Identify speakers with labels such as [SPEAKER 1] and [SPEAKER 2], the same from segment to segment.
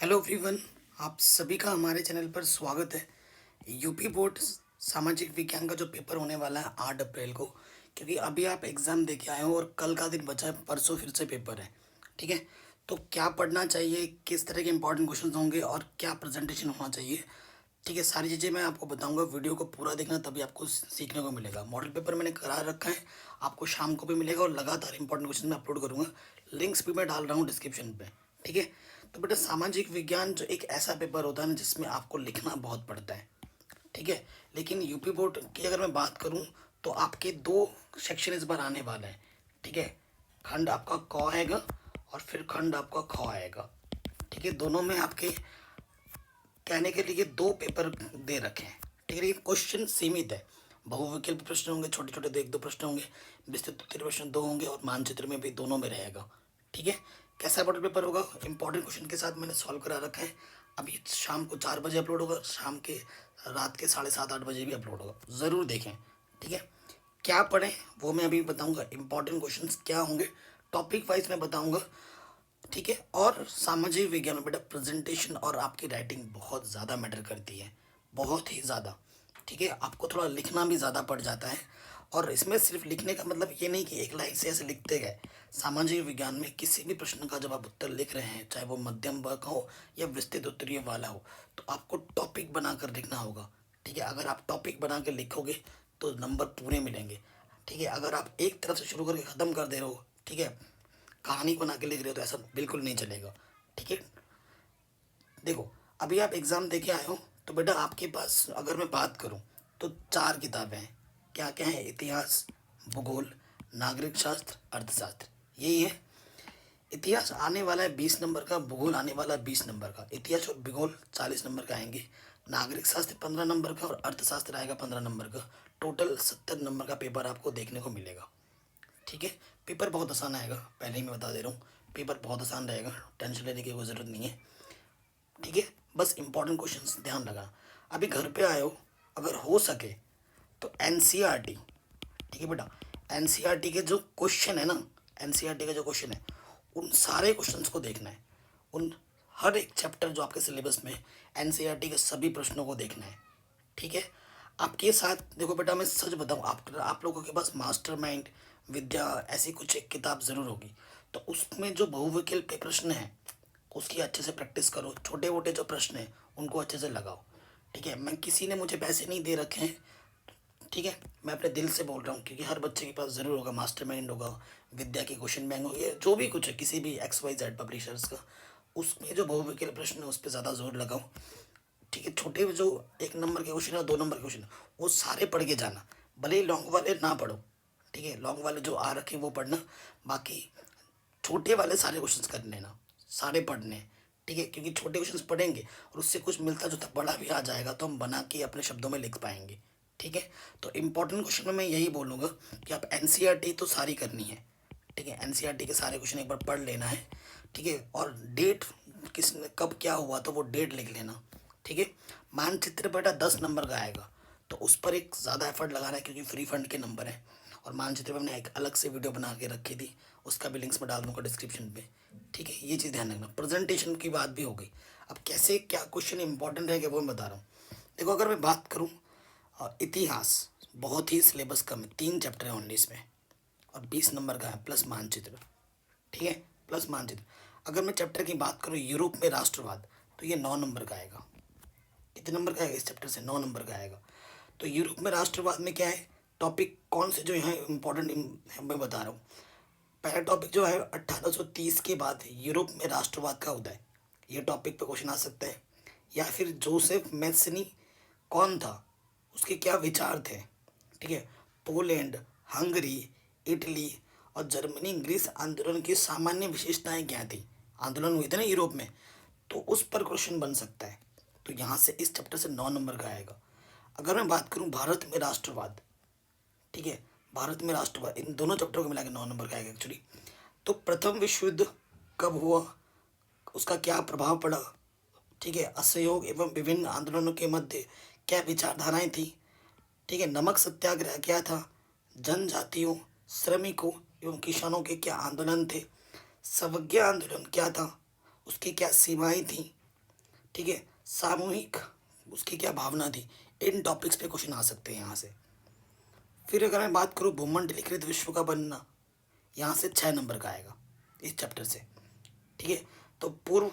[SPEAKER 1] Hello everyone. आप सभी का हमारे चैनल पर स्वागत है। यूपी बोर्ड सामाजिक विज्ञान का जो पेपर होने वाला है 8 अप्रैल को, क्योंकि अभी आप एग्ज़ाम दे के आए हो और कल का दिन बचा है, परसों फिर से पेपर है। ठीक है, तो क्या पढ़ना चाहिए, किस तरह के इंपॉर्टेंट क्वेश्चन होंगे और क्या प्रेजेंटेशन होना चाहिए, ठीक है, सारी चीज़ें मैं आपको बताऊंगा। वीडियो को पूरा देखना, तभी आपको सीखने को मिलेगा। मॉडल पेपर मैंने करा रखा है, आपको शाम को भी मिलेगा और लगातार इंपॉर्टेंट क्वेश्चन मैं अपलोड करूँगा। लिंक्स भी मैं डाल रहा हूँ डिस्क्रिप्शन पे। ठीक है, तो बेटा सामाजिक विज्ञान जो एक ऐसा पेपर होता है ना जिसमें आपको लिखना बहुत पड़ता है। ठीक है, लेकिन यूपी बोर्ड की अगर मैं बात करूँ तो आपके दो सेक्शन इस बार आने वाले हैं। ठीक है, खंड आपका क आएगा और फिर खंड आपका ख आएगा। ठीक है, दोनों में आपके कहने के लिए दो पेपर दे रखे हैं। ठीक है, लेकिन क्वेश्चन सीमित है। बहुविकल्प प्रश्न होंगे, छोटे छोटे दो एक दो प्रश्न होंगे, विस्तृत उत्तरीय प्रश्न दो होंगे और मानचित्र में भी दोनों में रहेगा। ठीक है, कैसा मॉडल पेपर होगा, इंपॉर्टेंट क्वेश्चन के साथ मैंने सॉल्व करा रखा है। अभी शाम को 4 बजे अपलोड होगा, शाम के रात के 7:30-8 बजे भी अपलोड होगा, ज़रूर देखें। ठीक है, क्या पढ़ें वो मैं अभी बताऊंगा। इंपॉर्टेंट क्वेश्चंस क्या होंगे टॉपिक वाइज मैं बताऊंगा। ठीक है, और सामाजिक विज्ञान में बेटा प्रेजेंटेशन और आपकी राइटिंग बहुत ज़्यादा मैटर करती है, बहुत ही ज़्यादा। ठीक है, आपको थोड़ा लिखना भी ज़्यादा पड़ जाता है। और इसमें सिर्फ लिखने का मतलब ये नहीं कि एक लाइन से ऐसे लिखते गए। सामाजिक विज्ञान में किसी भी प्रश्न का जब आप उत्तर लिख रहे हैं, चाहे वो मध्यम वर्ग हो या विस्तृत उत्तरीय वाला हो, तो आपको टॉपिक बनाकर लिखना होगा। ठीक है, अगर आप टॉपिक बना के लिखोगे तो नंबर पूरे मिलेंगे। ठीक है, अगर आप एक तरफ से शुरू करके ख़त्म कर दे रहे हो, ठीक है, कहानी बना के लिख रहे हो, तो ऐसा बिल्कुल नहीं चलेगा। ठीक है, देखो अभी आप एग्ज़ाम दे के आए हो, तो बेटा आपके पास अगर मैं बात करूं तो 4 किताबें हैं। क्या क्या है, इतिहास, भूगोल, नागरिक शास्त्र, अर्थशास्त्र, यही है। इतिहास आने वाला है 20 नंबर का, भूगोल आने वाला है 20 नंबर का, इतिहास और भूगोल 40 नंबर का आएंगे, नागरिक शास्त्र 15 नंबर का और अर्थशास्त्र आएगा 15 नंबर का। टोटल 70 नंबर का पेपर आपको देखने को मिलेगा। ठीक है, पेपर बहुत आसान आएगा, पहले ही मैं बता दे रहा हूँ। पेपर बहुत आसान रहेगा, टेंशन लेने की कोई ज़रूरत नहीं है। ठीक है, बस इंपॉर्टेंट क्वेश्चंस ध्यान रखना। अभी घर पे आए हो, अगर हो सके तो एनसीईआरटी, ठीक है बेटा, एनसीईआरटी के जो क्वेश्चन है ना, एनसीईआरटी के जो क्वेश्चन है उन सारे क्वेश्चंस को देखना है। उन हर एक चैप्टर जो आपके सिलेबस में एनसीईआरटी के सभी प्रश्नों को देखना है। ठीक है, आपके साथ देखो बेटा, मैं सच बताऊं, आप लोगों के पास मास्टर माइंड विद्या ऐसी कुछ एक किताब ज़रूर होगी, तो उसमें जो बहुविकल्प के प्रश्न हैं उसकी अच्छे से प्रैक्टिस करो। छोटे मोटे जो प्रश्न हैं उनको अच्छे से लगाओ। ठीक है, मैं किसी ने मुझे पैसे नहीं दे रखे हैं। ठीक है, मैं अपने दिल से बोल रहा हूँ, क्योंकि हर बच्चे के पास ज़रूर होगा मास्टर माइंड होगा, विद्या की क्वेश्चन बैंक होगी, जो भी कुछ है किसी भी XYZ पब्लिशर्स का, उसमें जो बहुविकल्प प्रश्न है उस पर ज़्यादा जोर लगाओ। ठीक है, छोटे जो 1 नंबर के क्वेश्चन है, 2 नंबर के क्वेश्चन है, वो सारे पढ़ के जाना। भले ही लॉन्ग वाले ना पढ़ो, ठीक है, लॉन्ग वाले जो आ रखे हैं वो पढ़ना, बाकी छोटे वाले सारे क्वेश्चंस कर लेना, सारे पढ़ने हैं। ठीक है, क्योंकि छोटे क्वेश्चंस पढ़ेंगे और उससे कुछ मिलता जुलता बड़ा भी आ जाएगा, तो हम बना के अपने शब्दों में लिख पाएंगे। ठीक है, तो इंपॉर्टेंट क्वेश्चन में मैं यही बोलूँगा कि आप एनसीईआरटी तो सारी करनी है। ठीक है, एनसीईआरटी के सारे क्वेश्चन एक बार पढ़ लेना है। ठीक है, और डेट किस कब क्या हुआ तो वो डेट लिख लेना। ठीक है, मानचित्र बेटा 10 नंबर का आएगा, तो उस पर एक ज़्यादा एफर्ट लगाना है, क्योंकि फ्री फंड के नंबर हैं। और मानचित्र में हमने एक अलग से वीडियो बना के रखी थी, उसका भी लिंक्स मैं डाल दूँगा डिस्क्रिप्शन पे। ठीक है, ये चीज़ ध्यान रखना। प्रेजेंटेशन की बात भी हो गई, अब कैसे क्या क्वेश्चन इंपॉर्टेंट रहेंगे वो मैं बता रहा हूँ। देखो अगर मैं बात करूँ, इतिहास बहुत ही सिलेबस कम है, 3 चैप्टर है ओनली इसमें, और 20 नंबर का है प्लस मानचित्र। ठीक है, प्लस मानचित्र। अगर मैं चैप्टर की बात करूँ यूरोप में राष्ट्रवाद, तो ये 9 नंबर का आएगा। कितने नंबर का आएगा इस चैप्टर से, 9 नंबर का आएगा। तो यूरोप में राष्ट्रवाद में क्या है, टॉपिक कौन से जो यहाँ इंपॉर्टेंट मैं बता रहा हूँ। पहला टॉपिक जो है 1830 के बाद यूरोप में राष्ट्रवाद का उदय, ये टॉपिक पे क्वेश्चन आ सकता है। या फिर जोसेफ मैथ्सनी कौन था, उसके क्या विचार थे। ठीक है, पोलैंड, हंगरी, इटली और जर्मनी ग्रीस आंदोलन की सामान्य विशेषताएं क्या थी, आंदोलन हुए थे ना यूरोप में, तो उस पर क्वेश्चन बन सकता है। तो यहाँ से इस चैप्टर से 9 नंबर का आएगा। अगर मैं बात करूँ भारत में राष्ट्रवाद, ठीक है, भारत में राष्ट्रवाद, इन दोनों चैप्टरों को मिला के 9 नंबर का आएगा एक्चुअली। तो प्रथम विश्व युद्ध कब हुआ, उसका क्या प्रभाव पड़ा, ठीक है, असहयोग एवं विभिन्न आंदोलनों के मध्य क्या विचारधाराएं थी। ठीक है, नमक सत्याग्रह क्या था, जनजातियों, श्रमिकों एवं किसानों के क्या आंदोलन थे, सवज्ञा आंदोलन क्या था, उसकी क्या सीमाएं थी। ठीक है, सामूहिक उसकी क्या भावना थी, इन टॉपिक्स पे क्वेश्चन आ सकते हैं यहाँ से। फिर अगर मैं बात करूँ भूमंडलीकृत विश्व का बनना, यहाँ से 6 नंबर का आएगा इस चैप्टर से। ठीक है, तो पूर्व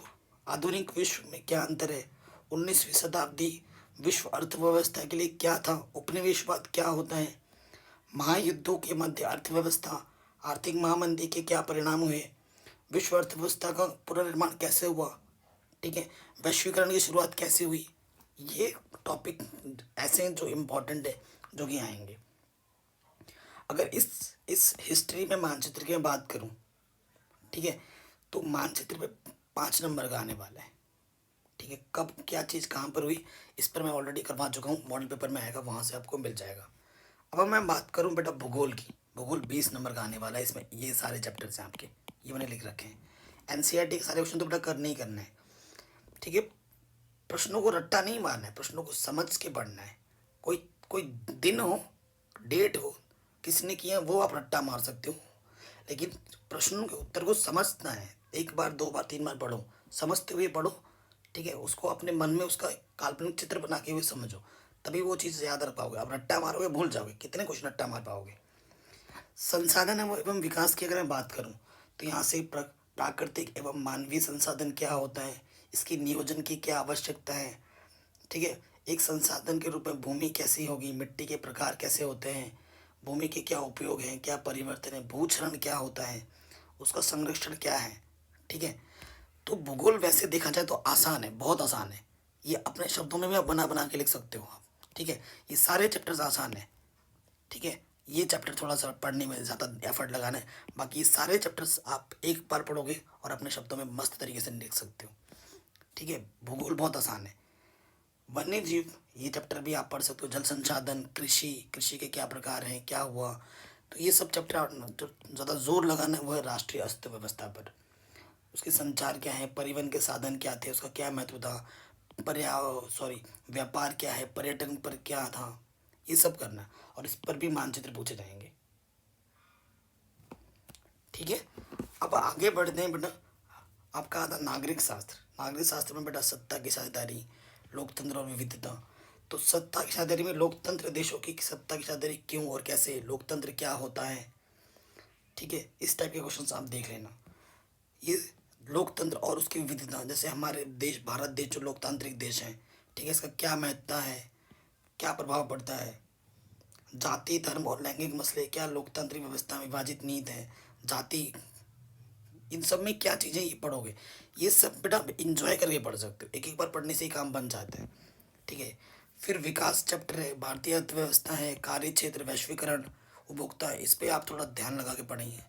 [SPEAKER 1] आधुनिक विश्व में क्या अंतर है, 19वीं शताब्दी विश्व अर्थव्यवस्था के लिए क्या था, उपनिवेशवाद क्या होता है, महायुद्धों के मध्य अर्थव्यवस्था, आर्थिक महामंदी के क्या परिणाम हुए, विश्व अर्थव्यवस्था का पुनर्निर्माण कैसे हुआ, ठीक है, वैश्वीकरण की शुरुआत कैसे हुई। ये टॉपिक ऐसे हैं जो इम्पोर्टेंट है, जो कि आएंगे। अगर इस हिस्ट्री में मानचित्र की मैं बात करूं, ठीक है, तो मानचित्र पे 5 नंबर का आने वाला है। ठीक है, कब क्या चीज़ कहाँ पर हुई, इस पर मैं ऑलरेडी करवा चुका हूँ, मॉडल पेपर में आएगा, वहाँ से आपको मिल जाएगा। अब मैं बात करूँ बेटा भूगोल की, भूगोल 20 नंबर का आने वाला है। इसमें ये सारे चैप्टर्स हैं आपके, ये मैंने लिख रखे हैं। एनसीईआरटी के सारे क्वेश्चन तो बेटा करने ही करना है। ठीक है, प्रश्नों को रट्टा नहीं मारना है, प्रश्नों को समझ के पढ़ना है। कोई कोई दिन हो, डेट हो, किसने किया, वो आप रट्टा मार सकते हो, लेकिन प्रश्नों के उत्तर को समझना है। एक बार, 2 बार, 3 बार पढ़ो, समझते हुए पढ़ो। ठीक है, उसको अपने मन में उसका काल्पनिक चित्र बना के हुए समझो, तभी वो चीज़ याद रख पाओगे। आप रट्टा मारोगे भूल जाओगे, कितने क्वेश्चन रट्टा मार पाओगे। संसाधन एवं विकास की अगर मैं बात करूं, तो यहाँ से प्राकृतिक एवं मानवीय संसाधन क्या होता है, इसकी नियोजन की क्या आवश्यकता है। ठीक है, एक संसाधन के रूप में भूमि कैसी होगी, मिट्टी के प्रकार कैसे होते हैं, भूमि के क्या उपयोग हैं, क्या परिवर्तन है, भूक्षरण क्या होता है, उसका संरक्षण क्या है। ठीक है, तो भूगोल वैसे देखा जाए तो आसान है, बहुत आसान है। ये अपने शब्दों में भी आप बना बना के लिख सकते हो आप। ठीक है, ये सारे चैप्टर्स आसान है। ठीक है, ये चैप्टर थोड़ा सा पढ़ने में ज़्यादा एफर्ट लगाना है, बाकी सारे चैप्टर्स आप एक बार पढ़ोगे और अपने शब्दों में मस्त तरीके से लिख सकते हो। ठीक है, भूगोल बहुत आसान है। वन्य जीव, ये चैप्टर भी आप पढ़ सकते हो। जल संसाधन, कृषि, कृषि के क्या प्रकार हैं, क्या हुआ, तो ये सब चैप्टर जो ज़्यादा जोर लगाना है वो है राष्ट्रीय अर्थव्यवस्था पर। उसके संचार क्या है, परिवहन के साधन क्या थे, उसका क्या महत्व था, व्यापार क्या है, पर्यटन पर क्या था, ये सब करना, और इस पर भी मानचित्र पूछे जाएंगे। ठीक है, अब आगे बढ़ते हैं बेटा। आपका आता नागरिक शास्त्र। नागरिक शास्त्र में बेटा सत्ता की साझेदारी, लोकतंत्र और विविधता। तो सत्ता की साझेदारी में लोकतंत्र, देशों की सत्ता की साझेदारी क्यों और कैसे, लोकतंत्र क्या होता है। ठीक है, इस टाइप के क्वेश्चन आप देख लेना। ये लोकतंत्र और उसकी विविधता, जैसे हमारे देश, भारत देश जो लोकतांत्रिक देश है, ठीक है, इसका क्या महत्ता है, क्या प्रभाव पड़ता है। जाति, धर्म और लैंगिक मसले, क्या लोकतांत्रिक व्यवस्था में विभाजित नीति है, जाति, इन सब में क्या चीज़ें ये पढ़ोगे, ये सब बेटा इंजॉय करके पढ़ सकते हो, एक एक बार पढ़ने से ही काम बन जाता है। ठीक है, फिर विकास चैप्टर है, भारतीय अर्थव्यवस्था है, कार्य क्षेत्र, वैश्वीकरण, उपभोक्ता, इस पर आप थोड़ा ध्यान लगा के पढ़ेंगे।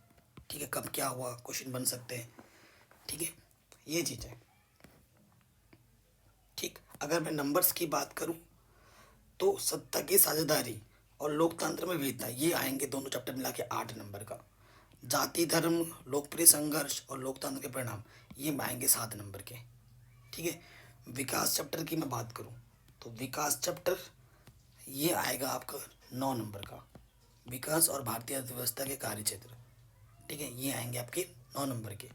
[SPEAKER 1] ठीक है, कब क्या हुआ, क्वेश्चन बन सकते हैं। ठीक है, ये चीज़ है। ठीक, अगर मैं नंबर्स की बात करूं, तो सत्ता की साझेदारी और लोकतंत्र में विविधता, ये आएंगे दोनों चैप्टर मिला के 8 नंबर का। जाति, धर्म, लोकप्रिय संघर्ष और लोकतंत्र के परिणाम, ये आएंगे 7 नंबर के। ठीक है, विकास चैप्टर की मैं बात करूं, तो विकास चैप्टर ये आएगा आपका 9 नंबर का। विकास और भारतीय अर्थव्यवस्था के कार्य क्षेत्र, ठीक है, ये आएंगे आपके 9 नंबर के।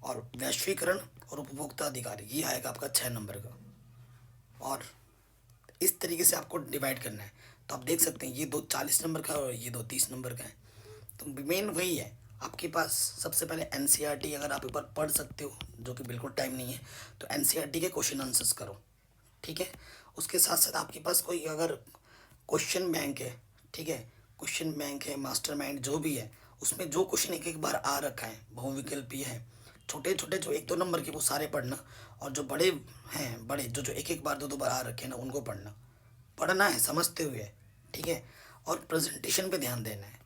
[SPEAKER 1] और वैश्वीकरण और उपभोक्ता अधिकार, ये आएगा आपका 6 नंबर का। और इस तरीके से आपको डिवाइड करना है। तो आप देख सकते हैं ये 2 40 नंबर का और ये 2 30 नंबर का है। तो मेन वही है आपके पास। सबसे पहले एनसीईआरटी अगर आप एक बार पढ़ सकते हो, जो कि बिल्कुल टाइम नहीं है, तो एनसीईआरटी के क्वेश्चन आंसर्स करो। ठीक है, उसके साथ साथ आपके पास कोई अगर क्वेश्चन बैंक है, ठीक है, क्वेश्चन बैंक है, मास्टर माइंड जो भी है, उसमें जो क्वेश्चन एक एक बार आ रखा है, बहुविकल्पीय है, छोटे छोटे जो 1-2 नंबर के वो सारे पढ़ना, और जो बड़े हैं, बड़े जो जो एक एक बार 2-2 बार आ रखे हैं ना, उनको पढ़ना है समझते हुए। ठीक है, और प्रेजेंटेशन पे ध्यान देना है।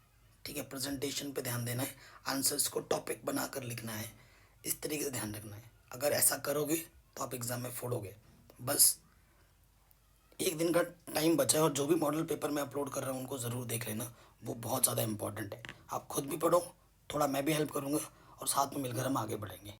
[SPEAKER 1] ठीक है, प्रेजेंटेशन पे ध्यान देना है, आंसर्स को टॉपिक बनाकर लिखना है, इस तरीके से ध्यान रखना है। अगर ऐसा करोगे तो आप एग्ज़ाम में फोड़ोगे। बस एक दिन का टाइम बचा है, और जो भी मॉडल पेपर मैं अपलोड कर रहा हूँ उनको ज़रूर देख लेना, वो बहुत ज़्यादा इंपॉर्टेंट है। आप खुद भी पढ़ो, थोड़ा मैं भी हेल्प करूँगा, और साथ में मिलकर हम आगे बढ़ेंगे।